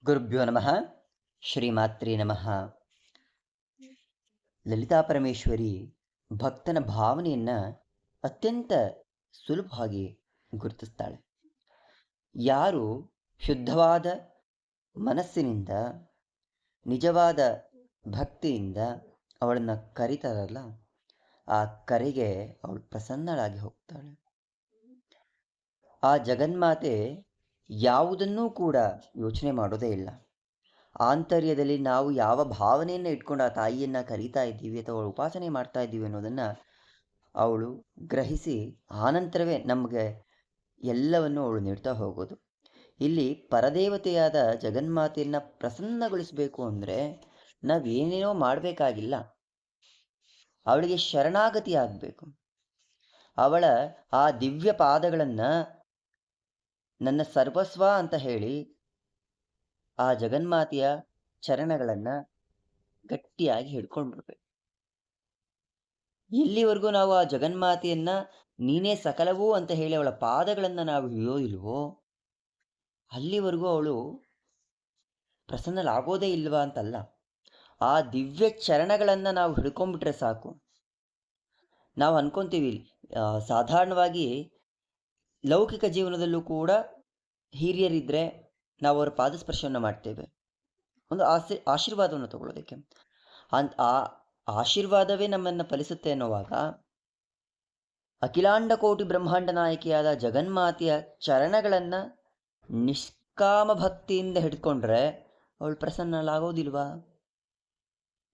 ಗುರುಭ್ಯೋ ನಮಃ. ಶ್ರೀಮಾತ್ರಿ ನಮಃ. ಲಲಿತಾ ಪರಮೇಶ್ವರಿ ಭಕ್ತನ ಭಾವನೆಯನ್ನು ಅತ್ಯಂತ ಸುಲಭವಾಗಿ ಗುರುತಿಸ್ತಾಳೆ. ಯಾರು ಶುದ್ಧವಾದ ಮನಸ್ಸಿನಿಂದ ನಿಜವಾದ ಭಕ್ತಿಯಿಂದ ಅವಳನ್ನು ಕರೀತಾರಲ್ಲ, ಆ ಕರೆಗೆ ಅವಳು ಪ್ರಸನ್ನಳಾಗಿ ಹೋಗ್ತಾಳೆ. ಆ ಜಗನ್ಮಾತೆ ಯಾವುದನ್ನೂ ಕೂಡ ಯೋಚನೆ ಮಾಡೋದೇ ಇಲ್ಲ. ಆಂತರ್ಯದಲ್ಲಿ ನಾವು ಯಾವ ಭಾವನೆಯನ್ನು ಇಟ್ಕೊಂಡು ಆ ತಾಯಿಯನ್ನು ಕರೀತಾ ಇದ್ದೀವಿ ಅಥವಾ ಅವಳು ಉಪಾಸನೆ ಮಾಡ್ತಾ ಇದ್ದೀವಿ ಅನ್ನೋದನ್ನು ಅವಳು ಗ್ರಹಿಸಿ ಆನಂತರವೇ ನಮಗೆ ಎಲ್ಲವನ್ನು ಅವಳು ನೀಡ್ತಾ ಹೋಗೋದು. ಇಲ್ಲಿ ಪರದೇವತೆಯಾದ ಜಗನ್ಮಾತೆಯನ್ನು ಪ್ರಸನ್ನಗೊಳಿಸಬೇಕು ಅಂದರೆ ನಾವೇನೇನೋ ಮಾಡಬೇಕಾಗಿಲ್ಲ. ಅವಳಿಗೆ ಶರಣಾಗತಿ ಆಗಬೇಕು. ಅವಳ ಆ ದಿವ್ಯ ಪಾದಗಳನ್ನು ನನ್ನ ಸರ್ವಸ್ವ ಅಂತ ಹೇಳಿ ಆ ಜಗನ್ಮಾತೆಯ ಚರಣಗಳನ್ನು ಗಟ್ಟಿಯಾಗಿ ಹಿಡ್ಕೊಂಡ್ಬಿಡ್ಬೇಕು. ಎಲ್ಲಿವರೆಗೂ ನಾವು ಆ ಜಗನ್ಮಾತೆಯನ್ನ ನೀನೇ ಸಕಲವೂ ಅಂತ ಹೇಳಿ ಅವಳ ಪಾದಗಳನ್ನು ನಾವು ಹಿಡಿಯೋದಿಲ್ವೋ ಅಲ್ಲಿವರೆಗೂ ಅವಳು ಪ್ರಸನ್ನಲಾಗೋದೇ ಇಲ್ವಾ ಅಂತಲ್ಲ. ಆ ದಿವ್ಯ ಚರಣಗಳನ್ನು ನಾವು ಹಿಡ್ಕೊಂಡ್ಬಿಟ್ರೆ ಸಾಕು. ನಾವು ಅನ್ಕೊಂತೀವಿ ಸಾಧಾರಣವಾಗಿ ಲೌಕಿಕ ಜೀವನದಲ್ಲೂ ಕೂಡ ಹಿರಿಯರಿದ್ರೆ ನಾವು ಅವರ ಪಾದಸ್ಪರ್ಶವನ್ನು ಮಾಡ್ತೇವೆ, ಒಂದು ಆಶೀರ್ವಾದವನ್ನು ತಗೊಳ್ಳೋದಕ್ಕೆ. ಆ ಆಶೀರ್ವಾದವೇ ನಮ್ಮನ್ನು ಫಲಿಸುತ್ತೆ ಅನ್ನುವಾಗ ಅಖಿಲಾಂಡ ಕೋಟಿ ಬ್ರಹ್ಮಾಂಡ ನಾಯಕಿಯಾದ ಜಗನ್ಮಾತೆಯ ಚರಣಗಳನ್ನು ನಿಷ್ಕಾಮ ಭಕ್ತಿಯಿಂದ ಹಿಡ್ಕೊಂಡ್ರೆ ಅವಳು ಪ್ರಸನ್ನಲಾಗೋದಿಲ್ವಾ?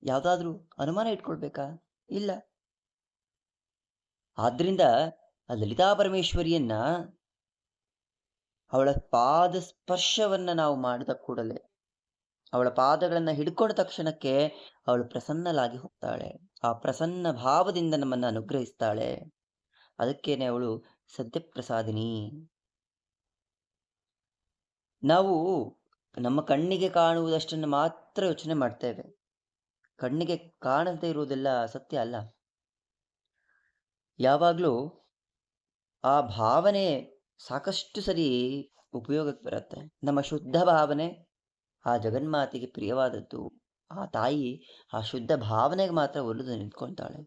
ಯಾವುದಾದ್ರೂ ಅನುಮಾನ ಇಟ್ಕೊಳ್ಬೇಕಾ? ಇಲ್ಲ. ಆದ್ರಿಂದ ಆ ಲಲಿತಾ ಪರಮೇಶ್ವರಿಯನ್ನ ಅವಳ ಪಾದ ಸ್ಪರ್ಶವನ್ನು ನಾವು ಮಾಡಿದ ಕೂಡಲೇ, ಅವಳ ಪಾದಗಳನ್ನು ಹಿಡ್ಕೊಂಡ ತಕ್ಷಣಕ್ಕೆ ಅವಳು ಪ್ರಸನ್ನಲಾಗಿ ಹೋಗ್ತಾಳೆ. ಆ ಪ್ರಸನ್ನ ಭಾವದಿಂದ ನಮ್ಮನ್ನು ಅನುಗ್ರಹಿಸ್ತಾಳೆ. ಅದಕ್ಕೇನೆ ಅವಳು ಸದ್ಯಪ್ರಸಾದಿನಿ. ನಾವು ನಮ್ಮ ಕಣ್ಣಿಗೆ ಕಾಣುವುದಷ್ಟನ್ನು ಮಾತ್ರ ಯೋಚನೆ ಮಾಡ್ತೇವೆ. ಕಣ್ಣಿಗೆ ಕಾಣದೇ ಇರುವುದೆಲ್ಲ ಸತ್ಯ ಅಲ್ಲ. ಯಾವಾಗಲೂ ಆ ಭಾವನೆ ಸಾಕಷ್ಟು ಸರಿ ಉಪಯೋಗಕ್ಕೆ ಬರುತ್ತೆ. ನಮ್ಮ ಶುದ್ಧ ಭಾವನೆ ಆ ಜಗನ್ಮಾತೆಗೆ ಪ್ರಿಯವಾದದ್ದು. ಆ ತಾಯಿ ಆ ಶುದ್ಧ ಭಾವನೆಗೆ ಮಾತ್ರ ಒಲಿದು ನಿಂತ್ಕೊಳ್ತಾಳೆ.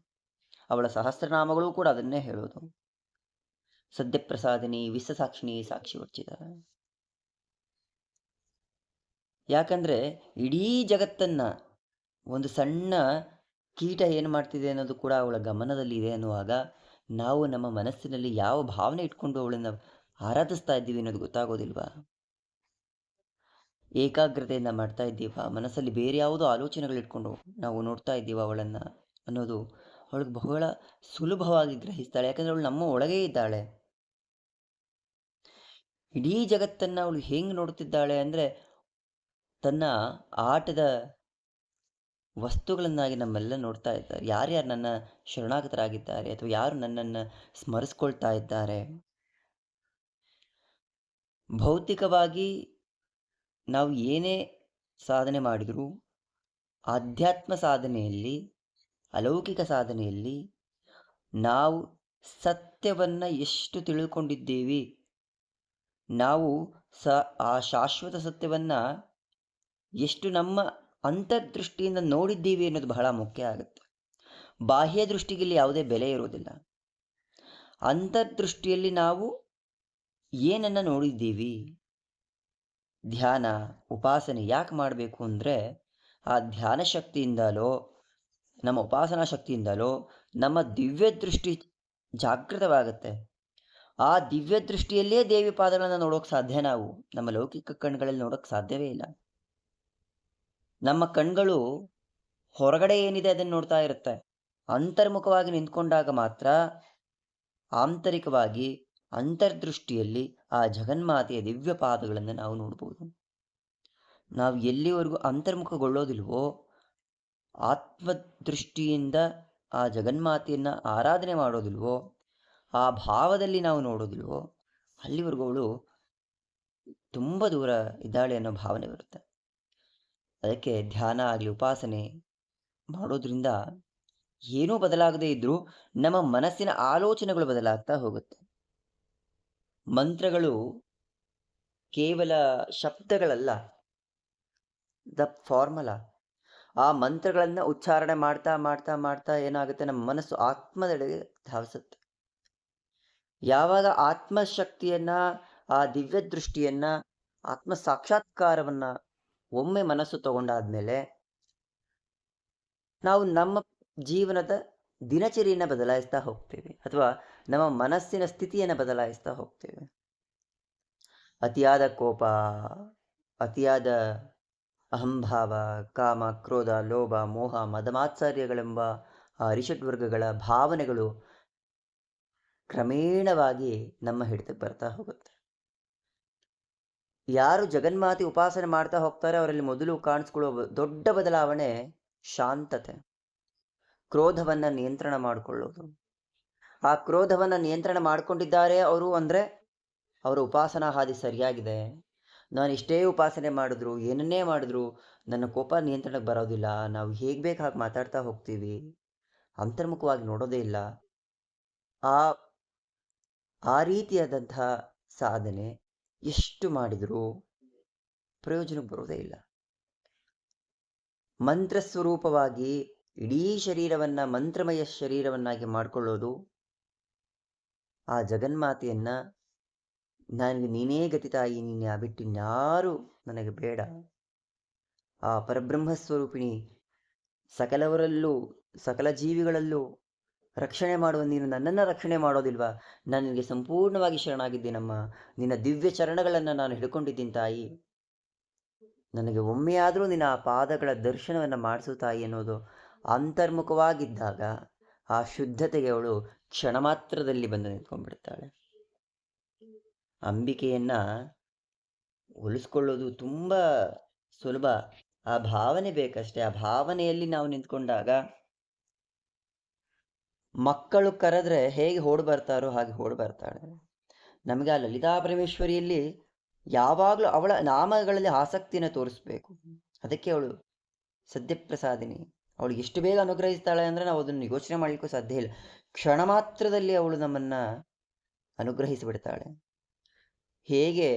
ಅವಳ ಸಹಸ್ರನಾಮಗಳು ಕೂಡ ಅದನ್ನೇ ಹೇಳೋದು. ಸದ್ಯಪ್ರಸಾದಿನಿ, ವಿಶ್ವಸಾಕ್ಷಿಣಿ, ಸಾಕ್ಷಿ ವರ್ಚಿತ. ಯಾಕಂದ್ರೆ ಇಡೀ ಜಗತ್ತನ್ನ ಒಂದು ಸಣ್ಣ ಕೀಟ ಏನು ಮಾಡ್ತಿದೆ ಅನ್ನೋದು ಕೂಡ ಅವಳ ಗಮನದಲ್ಲಿ ಇದೆ ಅನ್ನುವಾಗ ನಾವು ನಮ್ಮ ಮನಸ್ಸಿನಲ್ಲಿ ಯಾವ ಭಾವನೆ ಇಟ್ಕೊಂಡು ಅವಳನ್ನು ಆರಾಧಿಸ್ತಾ ಇದ್ದೀವಿ ಅನ್ನೋದು ಗೊತ್ತಾಗೋದಿಲ್ವಾ? ಏಕಾಗ್ರತೆಯಿಂದ ಮಾಡ್ತಾ ಇದ್ದೀವ, ಮನಸ್ಸಲ್ಲಿ ಬೇರೆ ಯಾವುದೋ ಆಲೋಚನೆಗಳಿಟ್ಕೊಂಡು ನಾವು ನೋಡ್ತಾ ಇದ್ದೀವ ಅವಳನ್ನು ಅನ್ನೋದು ಅವಳಿಗೆ ಬಹಳ ಸುಲಭವಾಗಿ ಗ್ರಹಿಸ್ತಾಳೆ. ಯಾಕಂದ್ರೆ ಅವಳು ನಮ್ಮ ಒಳಗೇ ಇದ್ದಾಳೆ. ಇಡೀ ಜಗತ್ತನ್ನು ಅವಳು ಹೆಂಗೆ ನೋಡ್ತಿದ್ದಾಳೆ ಅಂದರೆ ತನ್ನ ಆಟದ ವಸ್ತುಗಳನ್ನಾಗಿ ನಮ್ಮೆಲ್ಲ ನೋಡ್ತಾ ಇದ್ದಾರೆ. ಯಾರ್ಯಾರು ನನ್ನ ಶರಣಾಗತರಾಗಿದ್ದಾರೆ ಅಥವಾ ಯಾರು ನನ್ನನ್ನು ಸ್ಮರಿಸ್ಕೊಳ್ತಾ ಇದ್ದಾರೆ. ಭೌತಿಕವಾಗಿ ನಾವು ಏನೇ ಸಾಧನೆ ಮಾಡಿದರೂ ಆಧ್ಯಾತ್ಮ ಸಾಧನೆಯಲ್ಲಿ, ಅಲೌಕಿಕ ಸಾಧನೆಯಲ್ಲಿ ನಾವು ಸತ್ಯವನ್ನು ಎಷ್ಟು ತಿಳ್ಕೊಂಡಿದ್ದೀವಿ, ನಾವು ಆ ಶಾಶ್ವತ ಸತ್ಯವನ್ನು ಎಷ್ಟು ನಮ್ಮ ಅಂತರ್ದೃಷ್ಟಿಯಿಂದ ನೋಡಿದ್ದೀವಿ ಅನ್ನೋದು ಬಹಳ ಮುಖ್ಯ ಆಗುತ್ತೆ. ಬಾಹ್ಯ ದೃಷ್ಟಿಗೆ ಇಲ್ಲಿ ಯಾವುದೇ ಬೆಲೆ ಇರುವುದಿಲ್ಲ. ಅಂತರ್ದೃಷ್ಟಿಯಲ್ಲಿ ನಾವು ಏನನ್ನು ನೋಡಿದ್ದೀವಿ. ಧ್ಯಾನ, ಉಪಾಸನೆ ಯಾಕೆ ಮಾಡಬೇಕು ಅಂದರೆ ಆ ಧ್ಯಾನ ಶಕ್ತಿಯಿಂದಲೋ ನಮ್ಮ ಉಪಾಸನಾ ಶಕ್ತಿಯಿಂದಲೋ ನಮ್ಮ ದಿವ್ಯ ದೃಷ್ಟಿ ಜಾಗೃತವಾಗುತ್ತೆ. ಆ ದಿವ್ಯ ದೃಷ್ಟಿಯಲ್ಲೇ ದೇವಿ ಪಾದಗಳನ್ನು ನೋಡೋಕೆ ಸಾಧ್ಯ. ನಾವು ನಮ್ಮ ಲೌಕಿಕ ಕಣ್ಗಳಲ್ಲಿ ನೋಡೋಕೆ ಸಾಧ್ಯವೇ ಇಲ್ಲ. ನಮ್ಮ ಕಣ್ಗಳು ಹೊರಗಡೆ ಏನಿದೆ ಅದನ್ನು ನೋಡ್ತಾ ಇರುತ್ತೆ. ಅಂತರ್ಮುಖವಾಗಿ ನಿಂತ್ಕೊಂಡಾಗ ಮಾತ್ರ ಆಂತರಿಕವಾಗಿ ಅಂತರ್ದೃಷ್ಟಿಯಲ್ಲಿ ಆ ಜಗನ್ಮಾತೆಯ ದಿವ್ಯ ಪಾದಗಳನ್ನು ನಾವು ನೋಡ್ಬೋದು. ನಾವು ಎಲ್ಲಿವರೆಗೂ ಅಂತರ್ಮುಖಗೊಳ್ಳೋದಿಲ್ವೋ, ಆತ್ಮದೃಷ್ಟಿಯಿಂದ ಆ ಜಗನ್ಮಾತೆಯನ್ನು ಆರಾಧನೆ ಮಾಡೋದಿಲ್ವೋ, ಆ ಭಾವದಲ್ಲಿ ನಾವು ನೋಡೋದಿಲ್ವೋ, ಅಲ್ಲಿವರೆಗೂ ಅವಳು ತುಂಬ ದೂರ ಇದ್ದಾಳೆ ಅನ್ನೋ ಭಾವನೆ ಬರುತ್ತೆ. ಅದಕ್ಕೆ ಧ್ಯಾನ ಆಗಲಿ, ಉಪಾಸನೆ ಮಾಡೋದ್ರಿಂದ ಏನೂ ಬದಲಾಗದೇ ಇದ್ರೂ ನಮ್ಮ ಮನಸ್ಸಿನ ಆಲೋಚನೆಗಳು ಬದಲಾಗ್ತಾ ಹೋಗುತ್ತೆ. ಮಂತ್ರಗಳು ಕೇವಲ ಶಬ್ದಗಳಲ್ಲ, ದ ಫಾರ್ಮುಲಾ. ಆ ಮಂತ್ರಗಳನ್ನ ಉಚ್ಚಾರಣೆ ಮಾಡ್ತಾ ಮಾಡ್ತಾ ಮಾಡ್ತಾ ಏನಾಗುತ್ತೆ, ನಮ್ಮ ಮನಸ್ಸು ಆತ್ಮದೆಡೆಗೆ ಧಾವಿಸುತ್ತೆ. ಯಾವಾಗ ಆತ್ಮಶಕ್ತಿಯನ್ನ, ಆ ದಿವ್ಯ ದೃಷ್ಟಿಯನ್ನ, ಆತ್ಮ ಸಾಕ್ಷಾತ್ಕಾರವನ್ನ ಒಮ್ಮೆ ಮನಸ್ಸು ತಗೊಂಡಾದ್ಮೇಲೆ, ನಾವು ನಮ್ಮ ಜೀವನದ ದಿನಚರಿಯನ್ನ ಬದಲಾಯಿಸ್ತಾ ಹೋಗ್ತೇವೆ, ಅಥವಾ ನಮ್ಮ ಮನಸ್ಸಿನ ಸ್ಥಿತಿಯನ್ನ ಬದಲಾಯಿಸ್ತಾ ಹೋಗ್ತೇವೆ. ಅತಿಯಾದ ಕೋಪ, ಅತಿಯಾದ ಅಹಂಭಾವ, ಕಾಮ, ಕ್ರೋಧ, ಲೋಭ, ಮೋಹ, ಮದಮಾತ್ಸರ್ಯಗಳೆಂಬ ಆ ಅರಿಷಡ್ವರ್ಗಗಳ ಭಾವನೆಗಳು ಕ್ರಮೇಣವಾಗಿ ನಮ್ಮ ಹಿಡಿತಕ್ಕೆ ಬರ್ತಾ ಹೋಗುತ್ತೆ. ಯಾರು ಜಗನ್ಮಾತೆ ಉಪಾಸನೆ ಮಾಡ್ತಾ ಹೋಗ್ತಾರೆ ಅವರಲ್ಲಿ ಮೊದಲು ಕಾಣಿಸ್ಕೊಳ್ಳುವ ದೊಡ್ಡ ಬದಲಾವಣೆ ಶಾಂತತೆ, ಕ್ರೋಧವನ್ನ ನಿಯಂತ್ರಣ ಮಾಡಿಕೊಳ್ಳೋದು. ಆ ಕ್ರೋಧವನ್ನ ನಿಯಂತ್ರಣ ಮಾಡ್ಕೊಂಡಿದ್ದಾರೆ ಅವರು ಅಂದ್ರೆ ಅವರ ಉಪಾಸನಾ ಹಾದಿ ಸರಿಯಾಗಿದೆ. ನಾನು ಇಷ್ಟೇ ಉಪಾಸನೆ ಮಾಡಿದ್ರು, ಏನನ್ನೇ ಮಾಡಿದ್ರು ನನ್ನ ಕೋಪ ನಿಯಂತ್ರಣಕ್ಕೆ ಬರೋದಿಲ್ಲ. ನಾವು ಹೇಗೆ ಬೇಕು ಹಾಗೆ ಮಾತಾಡ್ತಾ ಹೋಗ್ತೀವಿ, ಅಂತರ್ಮುಖವಾಗಿ ನೋಡೋದೇ ಇಲ್ಲ. ಆ ಆ ರೀತಿಯಾದಂತಹ ಸಾಧನೆ ಎಷ್ಟು ಮಾಡಿದರೂ ಪ್ರಯೋಜನಕ್ಕೆ ಬರೋದೇ ಇಲ್ಲ. ಮಂತ್ರ ಸ್ವರೂಪವಾಗಿ ಇಡೀ ಶರೀರವನ್ನ ಮಂತ್ರಮಯ ಶರೀರವನ್ನಾಗಿ ಮಾಡಿಕೊಳ್ಳೋದು, ಆ ಜಗನ್ಮಾತೆಯನ್ನ ನನಗೆ ನೀನೇ ಗತಿ ತಾಯಿ, ನೀನು ಬಿಟ್ಟು ಇನ್ಯಾರು ನನಗೆ ಬೇಡ, ಆ ಪರಬ್ರಹ್ಮ ಸ್ವರೂಪಿಣಿ, ಸಕಲವರಲ್ಲೂ ಸಕಲ ಜೀವಿಗಳಲ್ಲೂ ರಕ್ಷಣೆ ಮಾಡುವ ನೀನು ನನ್ನನ್ನು ರಕ್ಷಣೆ ಮಾಡೋದಿಲ್ವಾ? ನಾನು ನಿನಗೆ ಸಂಪೂರ್ಣವಾಗಿ ಶರಣಾಗಿದ್ದೀನಮ್ಮ. ನಿನ್ನ ದಿವ್ಯ ಚರಣಗಳನ್ನು ನಾನು ಹಿಡ್ಕೊಂಡಿದ್ದೀನಿ ತಾಯಿ. ನನಗೆ ಒಮ್ಮೆಯಾದರೂ ನಿನ್ನ ಆ ಪಾದಗಳ ದರ್ಶನವನ್ನು ಮಾಡಿಸು ತಾಯಿ ಅನ್ನೋದು ಅಂತರ್ಮುಖವಾಗಿದ್ದಾಗ ಆ ಶುದ್ಧತೆಗೆ ಅವಳು ಕ್ಷಣ ಮಾತ್ರದಲ್ಲಿ ಬಂದು ನಿಂತ್ಕೊಂಡ್ಬಿಡ್ತಾಳೆ. ಅಂಬಿಕೆಯನ್ನ ಒಲಿಸ್ಕೊಳ್ಳೋದು ತುಂಬ ಸುಲಭ. ಆ ಭಾವನೆ ಬೇಕಷ್ಟೇ. ಆ ಭಾವನೆಯಲ್ಲಿ ನಾವು ನಿಂತ್ಕೊಂಡಾಗ ಮಕ್ಕಳು ಕರೆದ್ರೆ ಹೇಗೆ ಓಡಿ ಬರ್ತಾರೋ ಹಾಗೆ ಓಡಿ ಬರ್ತಾಳೆ. ನಮಗೆ ಆ ಲಲಿತಾ ಪರಮೇಶ್ವರಿಯಲ್ಲಿ ಯಾವಾಗಲೂ ಅವಳ ನಾಮಗಳಲ್ಲಿ ಆಸಕ್ತಿಯನ್ನು ತೋರಿಸ್ಬೇಕು. ಅದಕ್ಕೆ ಅವಳು ಸದ್ಯಪ್ರಸಾದಿನಿ. ಅವಳು ಎಷ್ಟು ಬೇಗ ಅನುಗ್ರಹಿಸ್ತಾಳೆ ಅಂದರೆ ನಾವು ಅದನ್ನು ಯೋಚನೆ ಮಾಡಲಿಕ್ಕೂ ಸಾಧ್ಯ ಇಲ್ಲ. ಕ್ಷಣ ಮಾತ್ರದಲ್ಲಿ ಅವಳು ನಮ್ಮನ್ನ ಅನುಗ್ರಹಿಸಿಬಿಡ್ತಾಳೆ. ಹೇಗೆ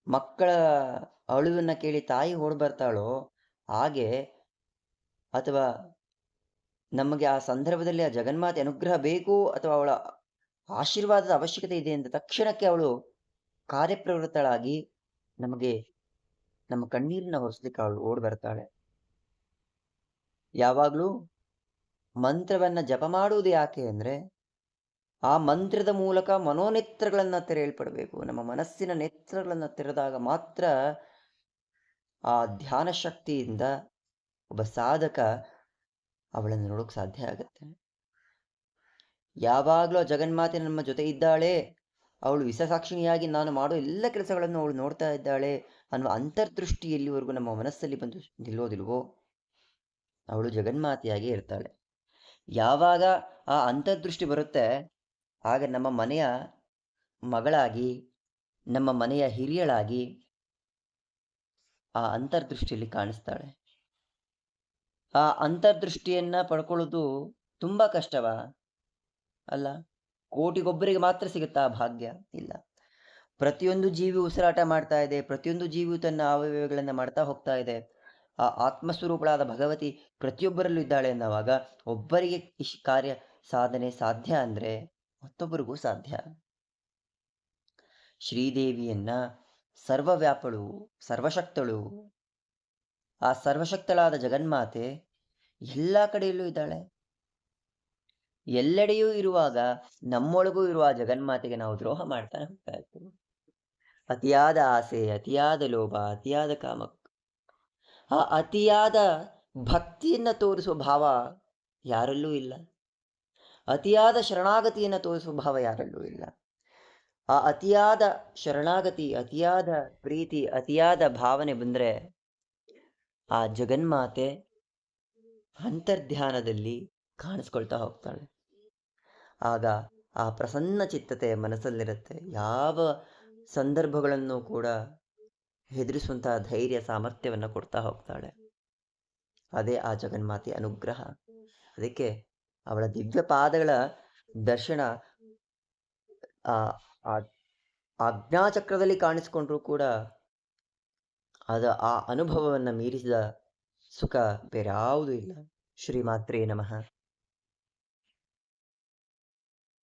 ಮಕ್ಕಳ ಅಳುವನ್ನು ಕೇಳಿ ತಾಯಿ ಓಡಿ ಬರ್ತಾಳೋ ಹಾಗೆ, ಅಥವಾ ನಮಗೆ ಆ ಸಂದರ್ಭದಲ್ಲಿ ಆ ಜಗನ್ಮಾತೆ ಅನುಗ್ರಹ ಬೇಕು ಅಥವಾ ಅವಳ ಆಶೀರ್ವಾದದ ಅವಶ್ಯಕತೆ ಇದೆ ಅಂತ ತಕ್ಷಣಕ್ಕೆ ಅವಳು ಕಾರ್ಯಪ್ರವೃತ್ತಳಾಗಿ ನಮಗೆ ನಮ್ಮ ಕಣ್ಣೀರನ್ನ ಹೊರಿಸ್ಲಿಕ್ಕೆ ಅವಳು ಓಡಿ ಬರ್ತಾಳೆ. ಯಾವಾಗಲೂ ಮಂತ್ರವನ್ನ ಜಪ ಮಾಡುವುದು ಯಾಕೆ ಅಂದ್ರೆ, ಆ ಮಂತ್ರದ ಮೂಲಕ ಮನೋನೇತ್ರಗಳನ್ನ ತೆರೆಯಲ್ಪಡಬೇಕು. ನಮ್ಮ ಮನಸ್ಸಿನ ನೇತ್ರಗಳನ್ನ ತೆರೆದಾಗ ಮಾತ್ರ ಆ ಧ್ಯಾನ ಶಕ್ತಿಯಿಂದ ಒಬ್ಬ ಸಾಧಕ ಅವಳನ್ನು ನೋಡೋಕೆ ಸಾಧ್ಯ ಆಗುತ್ತೆ. ಯಾವಾಗಲೂ ಆ ಜಗನ್ಮಾತೆ ನಮ್ಮ ಜೊತೆ ಇದ್ದಾಳೆ, ಅವಳು ವಿಷಸಾಕ್ಷಿಣಿಯಾಗಿ ನಾನು ಮಾಡೋ ಎಲ್ಲ ಕೆಲಸಗಳನ್ನು ಅವಳು ನೋಡ್ತಾ ಇದ್ದಾಳೆ ಅನ್ನುವ ಅಂತರ್ದೃಷ್ಟಿ ಎಲ್ಲಿವರೆಗೂ ನಮ್ಮ ಮನಸ್ಸಲ್ಲಿ ಬಂದು ನಿಲ್ಲೋದಿಲ್ವೋ ಅವಳು ಜಗನ್ಮಾತೆಯಾಗಿ ಇರ್ತಾಳೆ. ಯಾವಾಗ ಆ ಅಂತರ್ದೃಷ್ಟಿ ಬರುತ್ತೆ ಆಗ ನಮ್ಮ ಮನೆಯ ಮಗಳಾಗಿ, ನಮ್ಮ ಮನೆಯ ಹಿರಿಯಳಾಗಿ ಆ ಅಂತರ್ದೃಷ್ಟಿಯಲ್ಲಿ ಕಾಣಿಸ್ತಾಳೆ. ಆ ಅಂತರ್ದೃಷ್ಟಿಯನ್ನ ಪಡ್ಕೊಳ್ಳೋದು ತುಂಬಾ ಕಷ್ಟವಾ? ಅಲ್ಲ. ಕೋಟಿಗೊಬ್ಬರಿಗೆ ಮಾತ್ರ ಸಿಗುತ್ತಾ ಆ ಭಾಗ್ಯ? ಇಲ್ಲ. ಪ್ರತಿಯೊಂದು ಜೀವಿ ಉಸಿರಾಟ ಮಾಡ್ತಾ ಇದೆ, ಪ್ರತಿಯೊಂದು ಜೀವಿಯು ತನ್ನ ಅವಯವಗಳನ್ನು ಮಾಡ್ತಾ ಹೋಗ್ತಾ ಇದೆ. ಆ ಆತ್ಮಸ್ವರೂಪಳಾದ ಭಗವತಿ ಪ್ರತಿಯೊಬ್ಬರಲ್ಲೂ ಇದ್ದಾಳೆ ಅನ್ನೋವಾಗ ಒಬ್ಬರಿಗೆ ಕಾರ್ಯ ಸಾಧನೆ ಸಾಧ್ಯ ಅಂದ್ರೆ ಮತ್ತೊಬ್ಬರಿಗೂ ಸಾಧ್ಯ. ಶ್ರೀದೇವಿಯನ್ನ ಸರ್ವವ್ಯಾಪಳು, ಸರ್ವಶಕ್ತಳು, ಆ ಸರ್ವಶಕ್ತಳಾದ ಜಗನ್ಮಾತೆ ಎಲ್ಲ ಕಡೆಯಲ್ಲೂ ಇದ್ದಾಳೆ. ಎಲ್ಲೆಡೆಯೂ ಇರುವಾಗ ನಮ್ಮೊಳಗೂ ಇರುವ ಜಗನ್ಮಾತೆಗೆ ನಾವು ದ್ರೋಹ ಮಾಡ್ತಾ ಹೋಗ್ತಾ ಇರ್ತೀವಿ. ಅತಿಯಾದ ಆಸೆ, ಅತಿಯಾದ ಲೋಭ, ಅತಿಯಾದ ಕಾಮ, ಆ ಅತಿಯಾದ ಭಕ್ತಿಯನ್ನ ತೋರಿಸುವ ಭಾವ ಯಾರಲ್ಲೂ ಇಲ್ಲ. ಅತಿಯಾದ ಶರಣಾಗತಿಯನ್ನ ತೋರಿಸುವ ಭಾವ ಯಾರಲ್ಲೂ ಇಲ್ಲ. ಆ ಅತಿಯಾದ ಶರಣಾಗತಿ, ಅತಿಯಾದ ಪ್ರೀತಿ, ಅತಿಯಾದ ಭಾವನೆ ಬಂದ್ರೆ ಆ ಜಗನ್ಮಾತೆ ಅಂತರ್ಧ್ಯಾನದಲ್ಲಿ ಕಾಣಿಸ್ಕೊಳ್ತಾ ಹೋಗ್ತಾಳೆ. ಆಗ ಆ ಪ್ರಸನ್ನ ಚಿತ್ತತೆ ಮನಸ್ಸಲ್ಲಿರುತ್ತೆ. ಯಾವ ಸಂದರ್ಭಗಳನ್ನು ಕೂಡ ಹೆದರಿಸುವಂತಹ ಧೈರ್ಯ ಸಾಮರ್ಥ್ಯವನ್ನು ಕೊಡ್ತಾ ಹೋಗ್ತಾಳೆ. ಅದೇ ಆ ಜಗನ್ಮಾತೆ ಅನುಗ್ರಹ. ಅದಕ್ಕೆ ಅವಳ ದಿವ್ಯ ಪಾದಗಳ ದರ್ಶನ ಆ ಆಜ್ಞಾಚಕ್ರದಲ್ಲಿ ಕಾಣಿಸ್ಕೊಂಡ್ರೂ ಕೂಡ ಆ ಅನುಭವವನ್ನು ಮೀರಿಸಿದ ಸುಖ ಬೇರ್ಯಾವುದೂ ಇಲ್ಲ. ಶ್ರೀಮಾತ್ರೇ ನಮಃ.